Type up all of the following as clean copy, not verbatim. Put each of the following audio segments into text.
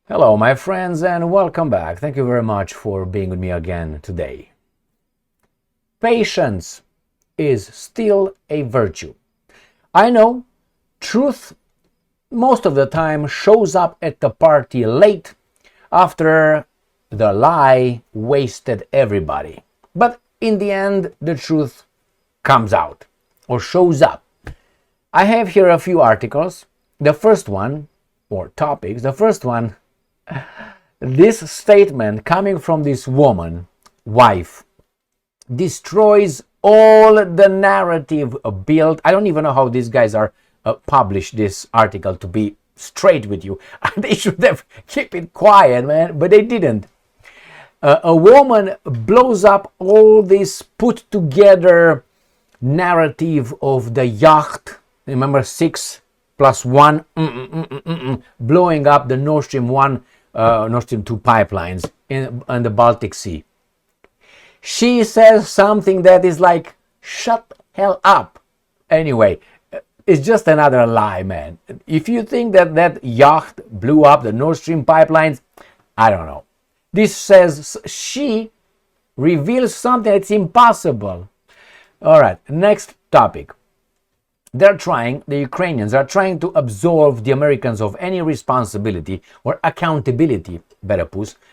Hello, my friends, and welcome back. Thank you very much for being with me again today. Patience is still a virtue. I know truth most of the time shows up at the party late after the lie wasted everybody. But in the end, the truth comes out or shows up. I have here a few articles. The first one, or topics, the first one, this statement coming from this woman, wife, destroys all the narrative built. I don't even know how these guys are published this article, to be straight with you. They should have kept it quiet, man, but they didn't. A woman blows up all this put together narrative of the Yacht. Remember, 6 + 1, blowing up the NordStream 1, NordStream 2 pipelines in the Baltic Sea. She says something that is like, shut hell up. Anyway, it's just another lie, man. If you think that Yacht blew up the Nord Stream pipelines, I don't know. This says she reveals something that's impossible. All right, next topic. The Ukrainians are trying to absolve the Americans of any responsibility or accountability,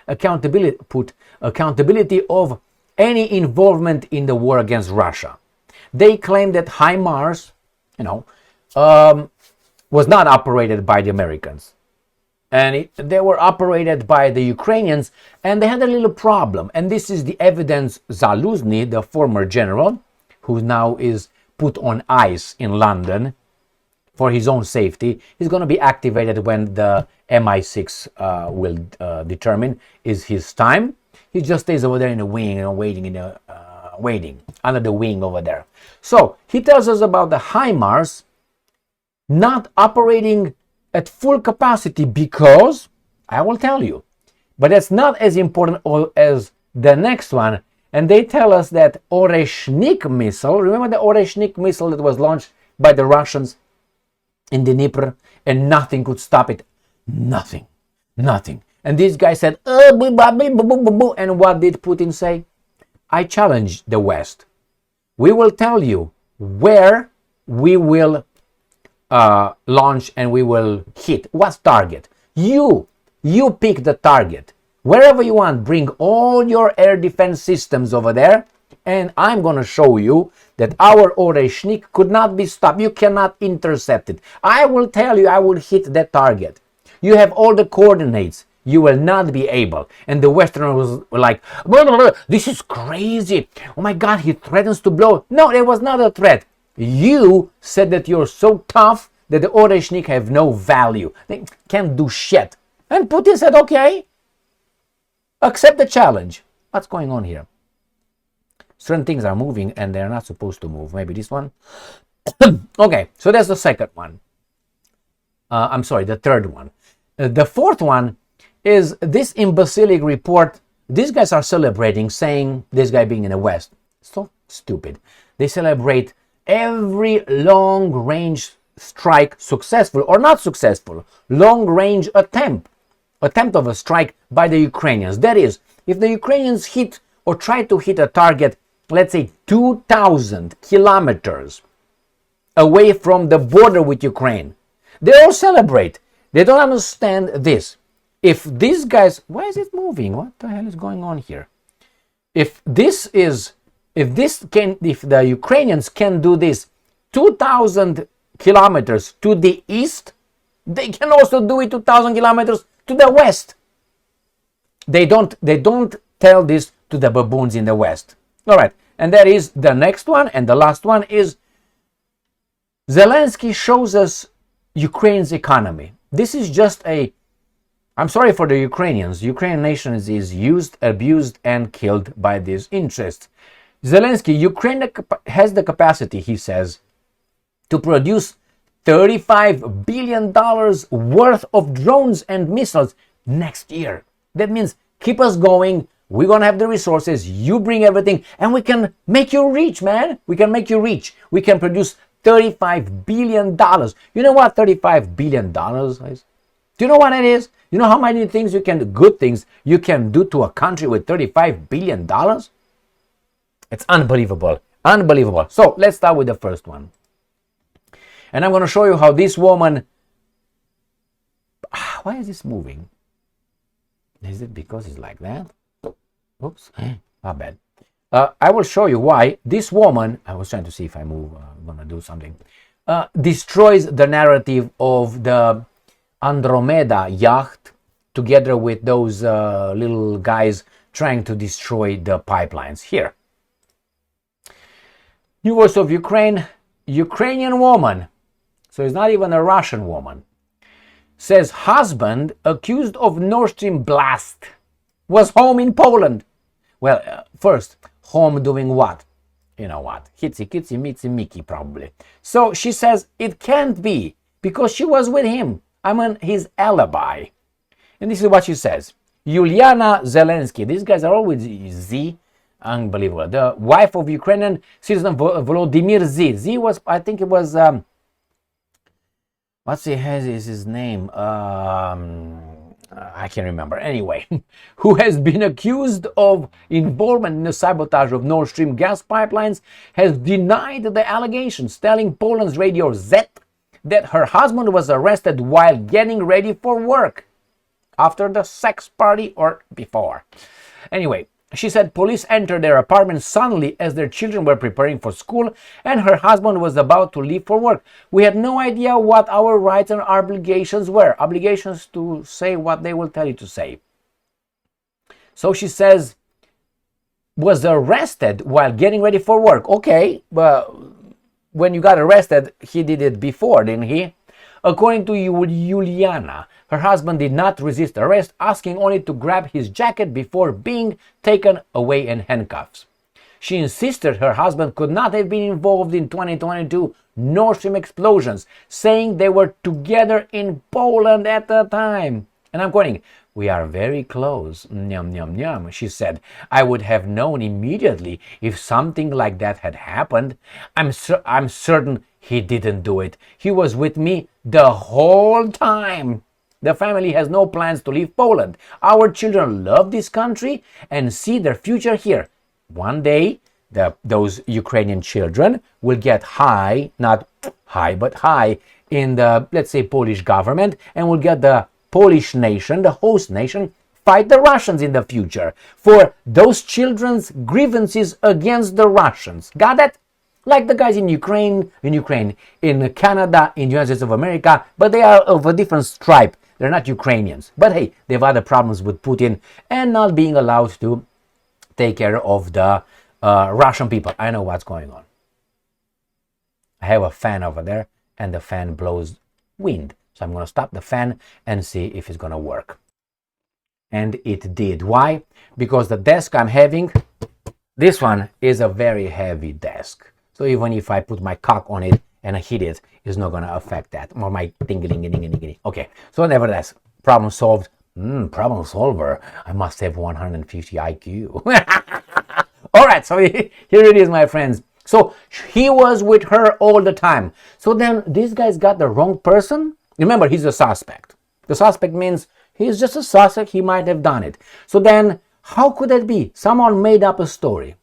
accountability of any involvement in the war against Russia. They claim that HIMARS, was not operated by the Americans. And they were operated by the Ukrainians, and they had a little problem. And this is the evidence Zaluzhnyi, the former general, who now is put on ice in London for his own safety. He's going to be activated when the MI6 will determine is his time. He just stays over there in the wing, waiting under the wing over there. So he tells us about the HIMARS not operating at full capacity because, I will tell you, but it's not as important as the next one. And they tell us that Oreshnik missile, remember the Oreshnik missile that was launched by the Russians in the Dnieper, and nothing could stop it? Nothing. And this guy said, and what did Putin say? I challenge the West. We will tell you where we will launch and we will hit. What target? You pick the target. Wherever you want, bring all your air defense systems over there, and I'm going to show you that our Oreshnik could not be stopped. You cannot intercept it. I will tell you, I will hit that target. You have all the coordinates. You will not be able. And the Westerners were like, blah, blah, blah, this is crazy. Oh my God, he threatens to blow. No, it was not a threat. You said that you're so tough that the Oreshnik have no value. They can't do shit. And Putin said, okay. Accept the challenge. What's going on here? Certain things are moving and they're not supposed to move. Maybe this one. Okay, so that's the second one. The third one. The fourth one is this imbecilic report. These guys are celebrating, saying, this guy being in the West, so stupid. They celebrate every long-range strike, successful or not successful, long-range attempt of a strike by the Ukrainians. That is, if the Ukrainians hit or try to hit a target, let's say 2,000 kilometers away from the border with Ukraine, they all celebrate. They don't understand this. If these guys, why is it moving? What the hell is going on here? If the Ukrainians can do this 2,000 kilometers to the east, they can also do it 2,000 kilometers to the west. They don't tell this to the baboons in the West. All right, and that is the next one, and the last one is Zelensky shows us Ukraine's economy. This is just I'm sorry for the Ukrainians. Ukrainian nation is used, abused, and killed by these interests. Zelensky, Ukraine has the capacity, he says, to produce $35 billion worth of drones and missiles next year. That means keep us going. We're going to have the resources. You bring everything and we can make you rich, man. We can make you rich. We can produce $35 billion. You know what $35 billion is? Do you know what it is? You know how many things you can do, good things you can do to a country with $35 billion? It's unbelievable. Unbelievable. So let's start with the first one. And I'm going to show you how this woman... Why is this moving? Is it because it's like that? Oops, not bad. I will show you why this woman, I was trying to see if I move, I'm going to do something, destroys the narrative of the Andromeda yacht together with those little guys trying to destroy the pipelines. Here. New Voice of Ukraine, Ukrainian woman, so it's not even a Russian woman, says husband accused of NordStream blast was home in Poland. Well, first, home doing what? You know what? Hitsy, kitsy, mitsy, Mickey, probably. So she says it can't be because she was with him. I'm on his alibi. And this is what she says. Yuliana Zelensky. These guys are always Z. Unbelievable. The wife of Ukrainian citizen Volodymyr Z. Z was, I think it was, what's his name? I can't remember. Anyway, who has been accused of involvement in the sabotage of Nord Stream gas pipelines, has denied the allegations, telling Poland's Radio Z that her husband was arrested while getting ready for work, after the sex party or before. Anyway, she said police entered their apartment suddenly as their children were preparing for school and her husband was about to leave for work. We had no idea what our rights and obligations were. Obligations to say what they will tell you to say. So she says, was arrested while getting ready for work. Okay, but when you got arrested, he did it before, didn't he? According to Yuliana, her husband did not resist arrest, asking only to grab his jacket before being taken away in handcuffs. She insisted her husband could not have been involved in 2022 Nord Stream explosions, saying they were together in Poland at the time. And I'm quoting, "We are very close, nyam nyam nyam," she said. "I would have known immediately if something like that had happened. I'm certain he didn't do it. He was with me the whole time. The family has no plans to leave Poland. Our children love this country and see their future here. One day, those Ukrainian children will get high, not high, but high in the, let's say, Polish government, and will get the Polish nation, the host nation, fight the Russians in the future for those children's grievances against the Russians. Got it? Like the guys in Ukraine, in Canada, in the United States of America, but they are of a different stripe. They're not Ukrainians. But hey, they have other problems with Putin and not being allowed to take care of the Russian people. I know what's going on. I have a fan over there, and the fan blows wind. So I'm going to stop the fan and see if it's going to work. And it did. Why? Because the desk I'm having, this one is a very heavy desk. So even if I put my cock on it and I hit it, it's not going to affect that. Or my ding-a-ling-a-ding-a-ding-a-ding. Okay, so nevertheless, problem solved. Problem solver. I must have 150 IQ. All right, so here it is, my friends. So he was with her all the time. So then this guy's got the wrong person. Remember, he's a suspect. The suspect means he's just a suspect. He might have done it. So then how could that be? Someone made up a story.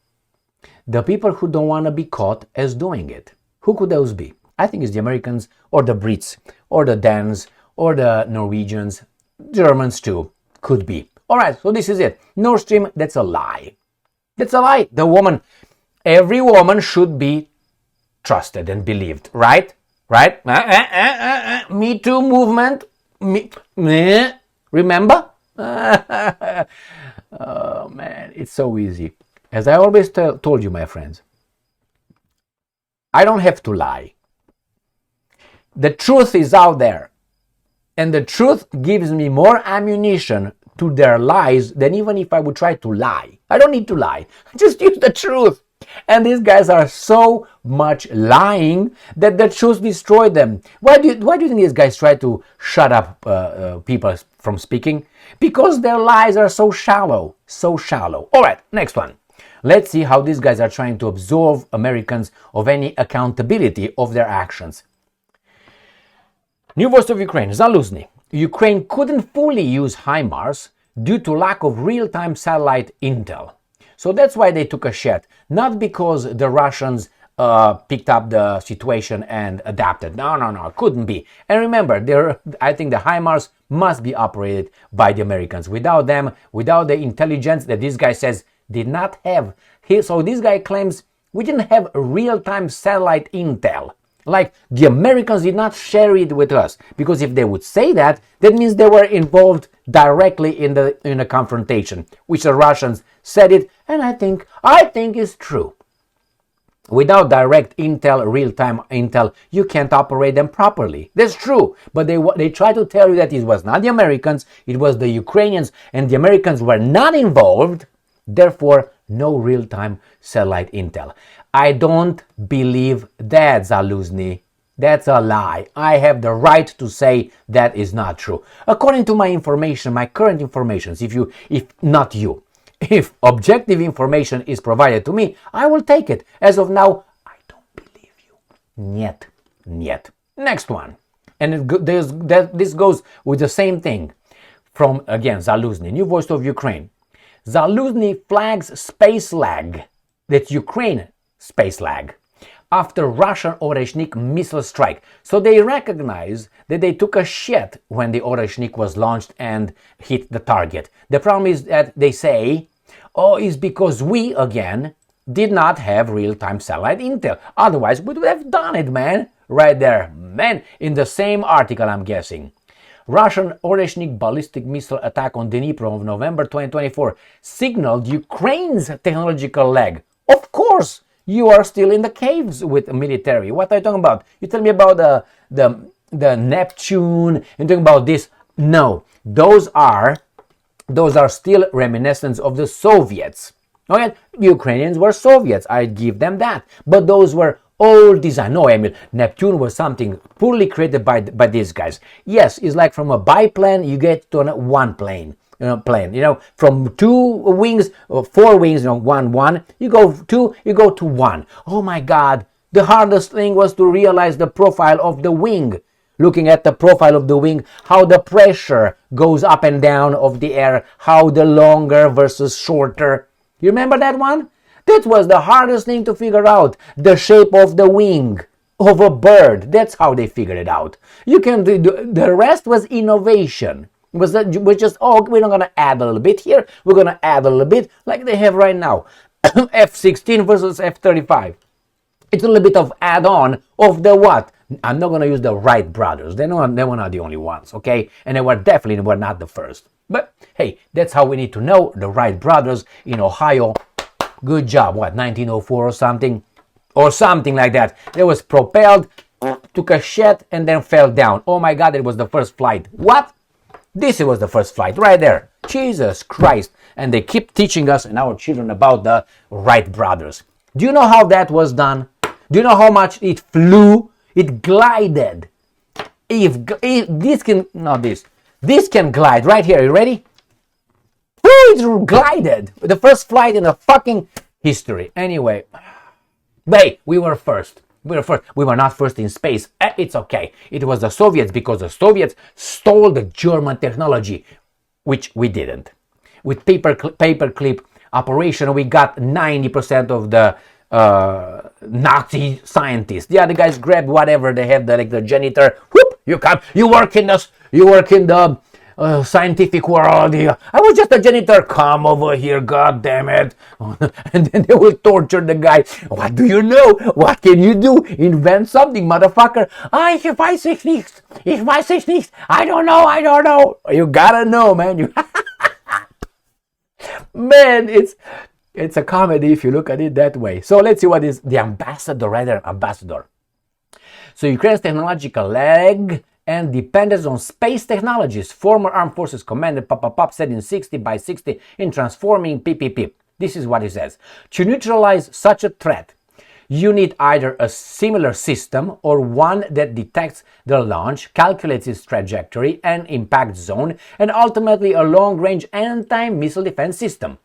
The people who don't want to be caught as doing it. Who could those be? I think it's the Americans or the Brits or the Danes or the Norwegians, Germans too, could be. All right, so this is it. Nord Stream, that's a lie. That's a lie. The woman, every woman should be trusted and believed, right? Right? Me Too movement. Remember? Oh man, it's so easy. As I always told you, my friends, I don't have to lie. The truth is out there. And the truth gives me more ammunition to their lies than even if I would try to lie. I don't need to lie. Just use the truth. And these guys are so much lying that the truth destroyed them. Why do you think these guys try to shut up people from speaking? Because their lies are so shallow. So shallow. All right, next one. Let's see how these guys are trying to absolve Americans of any accountability of their actions. New Voice of Ukraine, Zaluzhnyi. Ukraine couldn't fully use HIMARS due to lack of real-time satellite intel. So that's why they took a shot, not because the Russians picked up the situation and adapted. No, couldn't be. And remember, I think the HIMARS must be operated by the Americans. Without them, without the intelligence that this guy says did not have. So this guy claims we didn't have real-time satellite intel. Like the Americans did not share it with us, because if they would say that, that means they were involved directly in a confrontation, which the Russians said it, and I think is true. Without direct intel, real-time intel, you can't operate them properly. That's true, but they try to tell you that it was not the Americans, it was the Ukrainians, and the Americans were not involved. Therefore, no real-time satellite intel. I don't believe that, Zaluzhnyi. That's a lie. I have the right to say that is not true. According to my information, my current information, if objective information is provided to me, I will take it. As of now, I don't believe you. Niet. Next one. And this goes with the same thing. From, again, Zaluzhnyi, New Voice of Ukraine. Zaluzhnyi flags space lag. That's Ukraine space lag. After Russian Oreshnik missile strike. So they recognize that they took a shit when the Oreshnik was launched and hit the target. The problem is that they say, it's because we, again, did not have real-time satellite intel. Otherwise, we would have done it, man. Right there. Man, in the same article, I'm guessing. Russian Oreshnik ballistic missile attack on Dnipro of November 2024 signaled Ukraine's technological lag. Of course, you are still in the caves with military. What are you talking about? You tell me about the Neptune, you're talking about this. No, those are still reminiscents of the Soviets. Okay, Ukrainians were Soviets, I give them that. But those were old design. No, Emil, Neptune was something poorly created by these guys. Yes, it's like from a biplane you get to one plane. From 2 wings or 4 wings, one, you go to 1. Oh my God, the hardest thing was to realize the profile of the wing. Looking at the profile of the wing, how the pressure goes up and down of the air, how the longer versus shorter. You remember that one? That was the hardest thing to figure out. The shape of the wing of a bird. That's how they figured it out. The rest was innovation. We're just, we're not going to add a little bit here. We're going to add a little bit like they have right now. F-16 versus F-35. It's a little bit of add-on of the what? I'm not going to use the Wright brothers. They were not the only ones, okay? And they were definitely not the first. But hey, that's how we need to know the Wright brothers in Ohio. Good job. What, 1904 or something? Or something like that. It was propelled, took a shit, and then fell down. Oh my God, it was the first flight. What? This was the first flight right there. Jesus Christ. And they keep teaching us and our children about the Wright brothers. Do you know how that was done? Do you know how much it flew? It glided. This can glide right here. You ready? It glided. The first flight in the fucking history. Anyway, we were first. We were not first in space. It's okay. It was the Soviets, because the Soviets stole the German technology, which we didn't. With paperclip operation, we got 90% of the Nazi scientists. The other guys grabbed whatever they have, the janitor. Whoop! You come. You work in the scientific world. I was just a janitor. Come over here, god damn it. And then they will torture the guy. What do you know? What can you do? Invent something, motherfucker. Ich weiß nicht. I don't know. You gotta know, man. Man, it's a comedy if you look at it that way. So let's see what is the ambassador. So Ukraine's technological lag and dependence on space technologies. Former Armed Forces Commander said in 60 by 60 in Transforming PPP. This is what he says. To neutralize such a threat, you need either a similar system or one that detects the launch, calculates its trajectory and impact zone, and ultimately a long-range anti-missile defense system.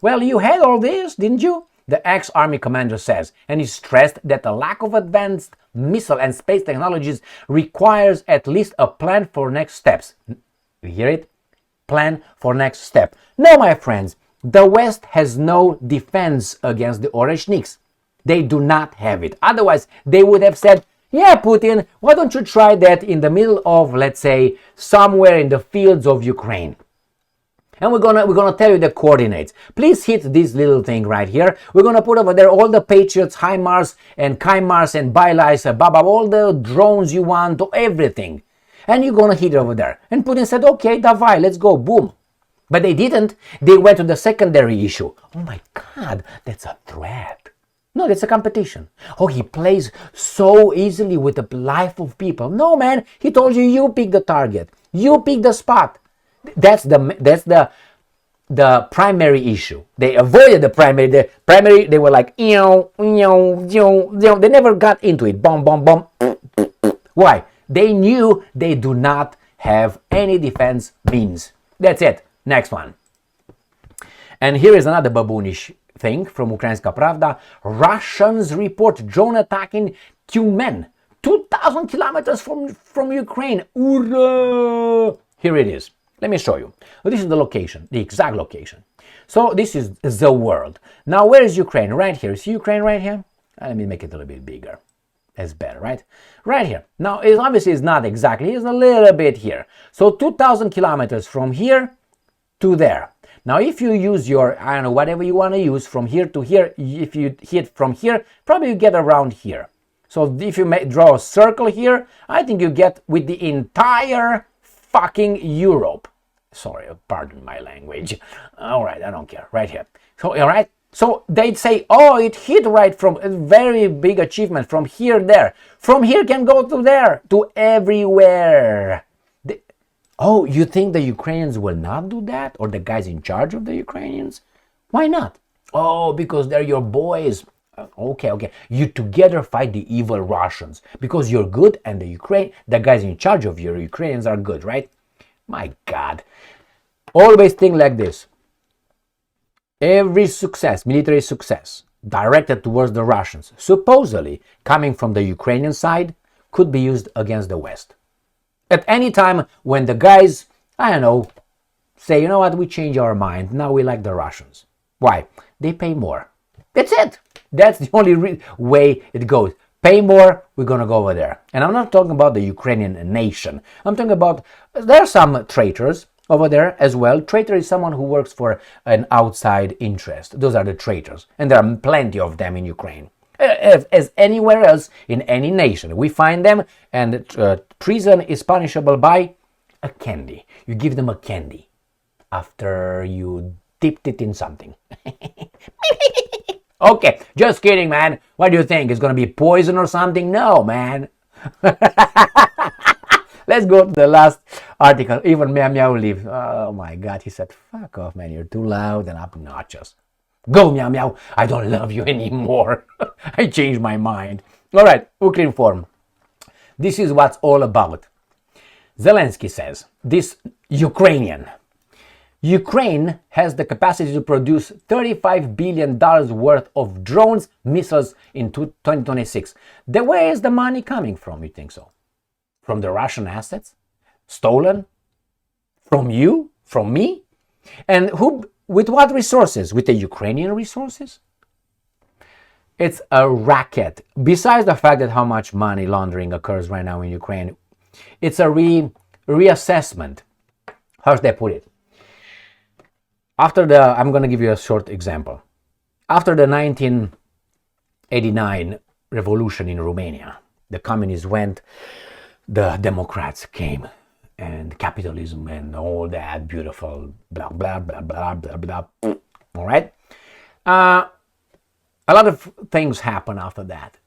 Well, you had all this, didn't you? the ex-army commander says, and he stressed that the lack of advanced missile and space technologies requires at least a plan for next steps. You hear it? Plan for next step. No, my friends, the West has no defense against the Oreshniks. They do not have it. Otherwise, they would have said, yeah, Putin, why don't you try that in the middle of, let's say, somewhere in the fields of Ukraine? And we're gonna tell you the coordinates. Please hit this little thing right here. We're gonna put over there all the Patriots, HIMARS and KIMARS and Bylais, all the drones you want, everything. And you're gonna hit it over there. And Putin said, okay, davai, let's go, boom. But they didn't. They went to the secondary issue. Oh my God, that's a threat. No, that's a competition. Oh, he plays so easily with the life of people. No, man, he told you, you pick the target. You pick the spot. That's the primary issue. They avoided the primary. The primary, they were like, they never got into it. Bomb, bomb, bomb. Why? They knew they do not have any defense means. That's it. Next one. And here is another baboonish thing from Ukrainska Pravda. Russians report drone attack in Tyumen, 2,000 kilometers from Ukraine. Ura! Here it is. Let me show you. This is the location, the exact location. So this is the world. Now, where is Ukraine? Right here. See Ukraine right here? Let me make it a little bit bigger. That's better, right? Right here. Now, it obviously is not exactly. It's a little bit here. So 2,000 kilometers from here to there. Now, if you use your, I don't know, whatever you want to use from here to here, if you hit from here, probably you get around here. So if you draw a circle here, I think you get with the entire fucking Europe. Sorry, pardon my language. All right, I don't care. Right here. So, all right. So they'd say, oh, it hit right from a very big achievement from here there. From here can go to there, to everywhere. Oh, you think the Ukrainians will not do that? Or the guys in charge of the Ukrainians? Why not? Oh, because they're your boys. Okay. You together fight the evil Russians because you're good and the guys in charge of your Ukrainians are good, right? My God. Always think like this. Every success, military success, directed towards the Russians, supposedly coming from the Ukrainian side, could be used against the West. At any time when the guys, I don't know, say, you know what, we change our mind, now we like the Russians. Why? They pay more. That's it. That's the only way it goes. Pay more, we're going to go over there. And I'm not talking about the Ukrainian nation. I'm talking about, there are some traitors over there as well. Traitor is someone who works for an outside interest. Those are the traitors. And there are plenty of them in Ukraine. As anywhere else in any nation. We find them, and treason is punishable by a candy. You give them a candy after you dipped it in something. Okay, just kidding, man. What do you think? It's going to be poison or something? No, man. Let's go to the last article. Even Meow Meow leave. Oh my God, he said, fuck off, man. You're too loud and obnoxious. Go, Meow Meow. I don't love you anymore. I changed my mind. All right, Ukrinform. This is what's all about. Zelensky says, this Ukraine has the capacity to produce $35 billion worth of drones, missiles in 2026. Where is the money coming from, you think so? From the Russian assets? Stolen? From you? From me? And who? With what resources? With the Ukrainian resources? It's a racket. Besides the fact that how much money laundering occurs right now in Ukraine, it's a reassessment. How should I put it? I'm going to give you a short example. After the 1989 revolution in Romania, the communists went, the Democrats came, and capitalism and all that beautiful blah, blah, blah, blah, blah, blah. All right? A lot of things happened after that.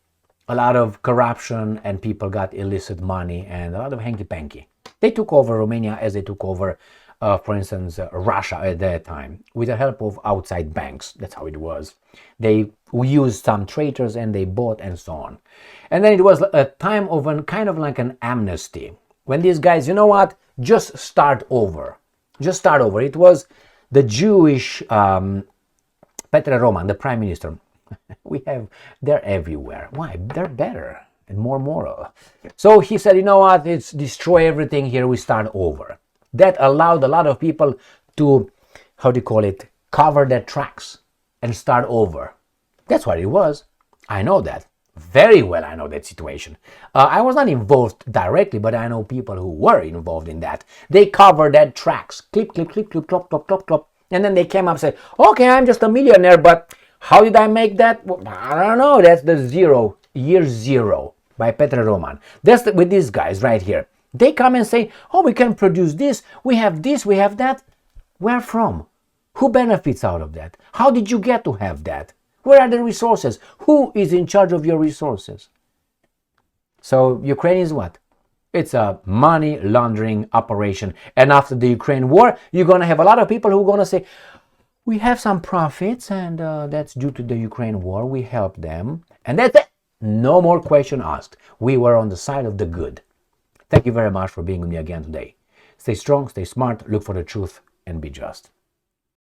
A lot of corruption, and people got illicit money, and a lot of hanky-panky. They took over Romania as they took over, for instance, Russia at that time, with the help of outside banks. That's how it was. They used some traitors and they bought and so on. And then it was a time of kind of like an amnesty. When these guys, you know what, just start over. Just start over. It was the Jewish Petre Roman, the prime minister. They're everywhere. Why? They're better and more moral. So he said, you know what, it's destroy everything here, we start over. That allowed a lot of people to, how do you call it, cover their tracks and start over. That's what it was. I know that. Very well, I know that situation. I was not involved directly, but I know people who were involved in that. They covered their tracks. Clip, clip, clip, clip, clop, clop, clop, clop. And then they came up and said, okay, I'm just a millionaire, but how did I make that? Well, I don't know. That's the year zero by Petre Roman. That's with these guys right here. They come and say, oh, we can produce this, we have that. Where from? Who benefits out of that? How did you get to have that? Where are the resources? Who is in charge of your resources? So Ukraine is what? It's a money laundering operation. And after the Ukraine war, you're going to have a lot of people who are going to say, we have some profits and that's due to the Ukraine war. We helped them. And that's it. No more question asked. We were on the side of the good. Thank you very much for being with me again today. Stay strong, stay smart, look for the truth, and be just.